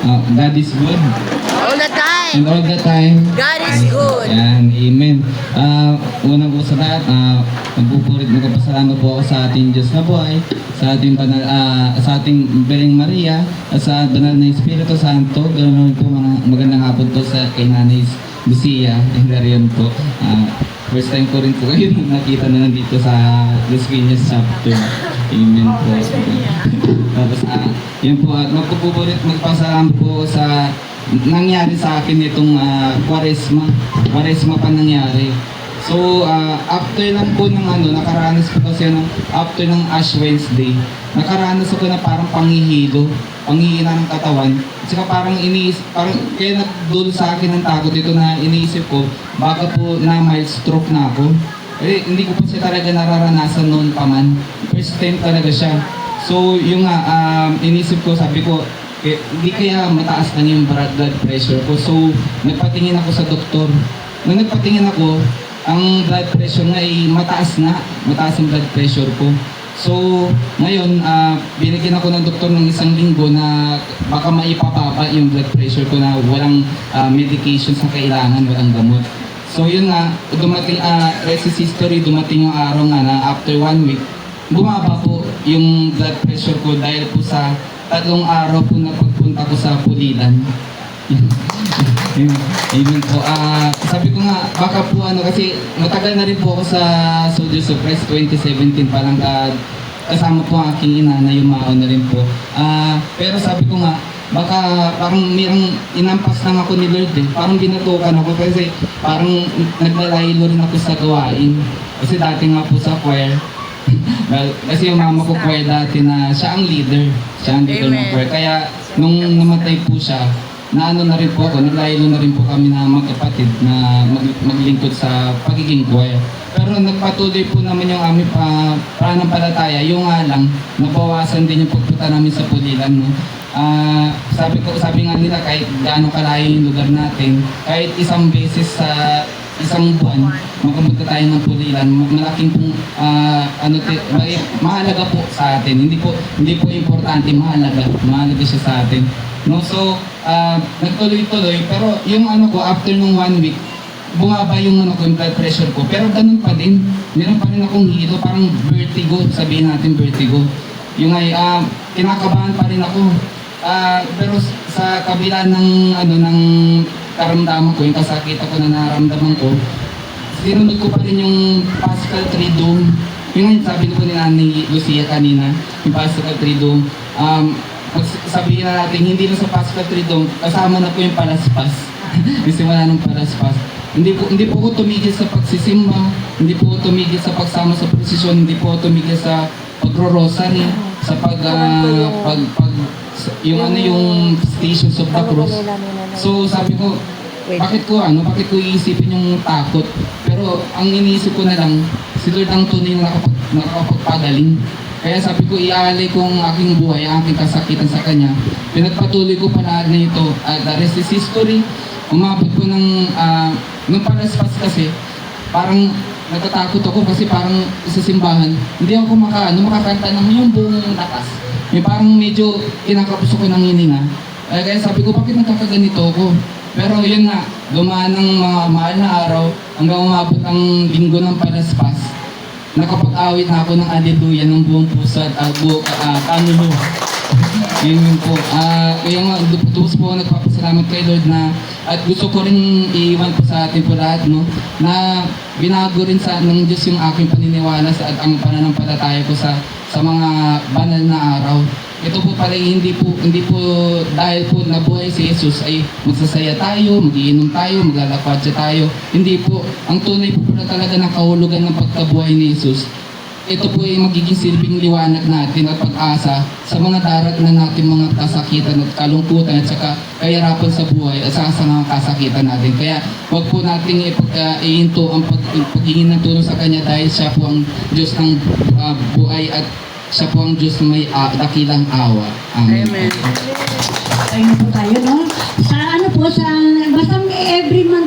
God is good. All the time. And all the time. God is good. Yan, amen. Unang po sa lahat, magpupurit, magpapasalamat po ako sa ating Diyos na buhay, sa ating banal, sa ating Bering Maria, at sa banal na Espiritu Santo. Ganoon po magandang hapon po sa kay Nanay Lucia, Hilarion po. First time ko rin po kayo nakita na nandito sa Las Piñas chapter. Amen po. Tapos, yun po, at magpupulit, magpasalamat po sa nangyari sa akin itong Kwaresma pa nangyari. So, after lang po ng nakaranas ko kasi after ng Ash Wednesday, nakaranas ako na parang panghihina ng katawan. At saka parang kaya nagdulo sa akin ng takot ito na iniisip ko, baka po na mild stroke na ako. Hindi ko pa siya talaga nararanasan noon pa man. First time talaga siya. So, yung inisip ko, sabi ko, hindi kaya mataas na yung blood pressure ko. So, nagpatingin ako sa doktor. Nung nagpatingin ako, ang blood pressure nga ay mataas ang blood pressure ko. So, ngayon, binigyan ako ng doktor ng 1 linggo na baka maipapaba yung blood pressure ko na walang medications na kailangan, walang gamot. So yun nga, dumating, rest is history, dumating yung araw nga na after 1 week, bumaba po yung blood pressure ko dahil po sa 3 araw po na pagpunta ko sa Pulilan. Amen po. Sabi ko nga, baka po kasi matagal na rin po ako sa Soldiers of Christ, 2017 parang kasama po ang aking ina na yumaon na rin po. Pero sabi ko nga, baka parang mayroong inampas lang ako ni Lord Parang binatukan ako kasi parang naglalaylo rin ako sa gawain. Kasi dati nga po sa choir, well, kasi yung mama ko choir dati na siya ang leader. Siya ang leader ng choir. Kaya nung namatay po siya, na rin po ako, naglaylo na rin po kami na magkapatid na maglingkod sa pagiging choir. Pero nagpatuloy po naman yung aming pananampalataya. Yung nga lang, nabawasan din yung pagpunta namin sa Pulilan. No? Sabi nga nila kahit gaano kalayo yung lugar natin, kahit isang beses sa isang buwan, makapunta tayo ng Pulilan, malaking pong mahalaga po sa atin. Hindi po importante, mahalaga siya sa atin. No, so nagtuloy-tuloy, pero yung ko after nung 1 week, bumaba yung yung blood pressure ko. Pero ganun pa din, meron pa rin akong hilo, parang vertigo, sabihin natin vertigo. Yung kinakabahan pa rin ako. Pero sa kabila ng ng karamdaman ko, yung kasakitan ko na naramdaman ko, sinunod ko pa rin yung Pascal Triduum. Yung sabi ko ni Nanay Lucia kanina, yung Pascal Triduum. Sabihin na natin, hindi na sa Pascal Triduum, kasama na po yung palaspas. Isimula ng palaspas. Hindi po ako tumigil sa pagsisimba, hindi po ako tumigil sa pagsama sa prosesyon, hindi po ako tumigil sa pagro-rosary, sa yung Stations of the Cross. So sabi ko, bakit ko iisipin yung takot? Pero ang iniisip ko na lang, si Lord ang tunay na nakapagpagaling. Kaya sabi ko, iaalay ko ang aking buhay, ang aking kasakitan sa Kanya. Pinagpatuloy ko pala na ito. The rest is history. Umabot ko nung palaspas kasi, parang natatakot ako kasi parang sa simbahan, hindi ako makakanta ng yung buong lakas. May parang medyo kinakapuso ko ng hininga. Kaya sabi ko, bakit nagkakaganito ako? Pero yun nga, dumaan ng mga mahal na araw hanggang umabot ang linggo ng palaspas. Nakapag-awit na ako ng Alleluia ng buong puso at kanulo. Amen po. Kaya nga, tubos po nagpapasalamat kay Lord na at gusto ko rin iiwan po sa atin po lahat, no, na binago rin ng Diyos yung aking paniniwala at ang pananampalataya ko sa mga banal na araw. Ito po pala hindi po dahil po nabuhay si Jesus ay magsasaya tayo, magiinom tayo, maglalakwadya tayo. Hindi po. Ang tunay po pala talaga ng kahulugan ng pagkabuhay ni Jesus. Ito po ay magiging silbing liwanag natin at pag-asa sa mga darat na natin mga kasakitan at kalungkutan at saka kahirapan sa buhay at saka sa mga kasakitan natin. Kaya huwag po natin ihinto ang paghingi ng tulong sa Kanya dahil siya po ang Diyos ng buhay at siya po ang Diyos na may dakilang awa. Amen. Amen. Ayun po tayo, no? Sa basta every month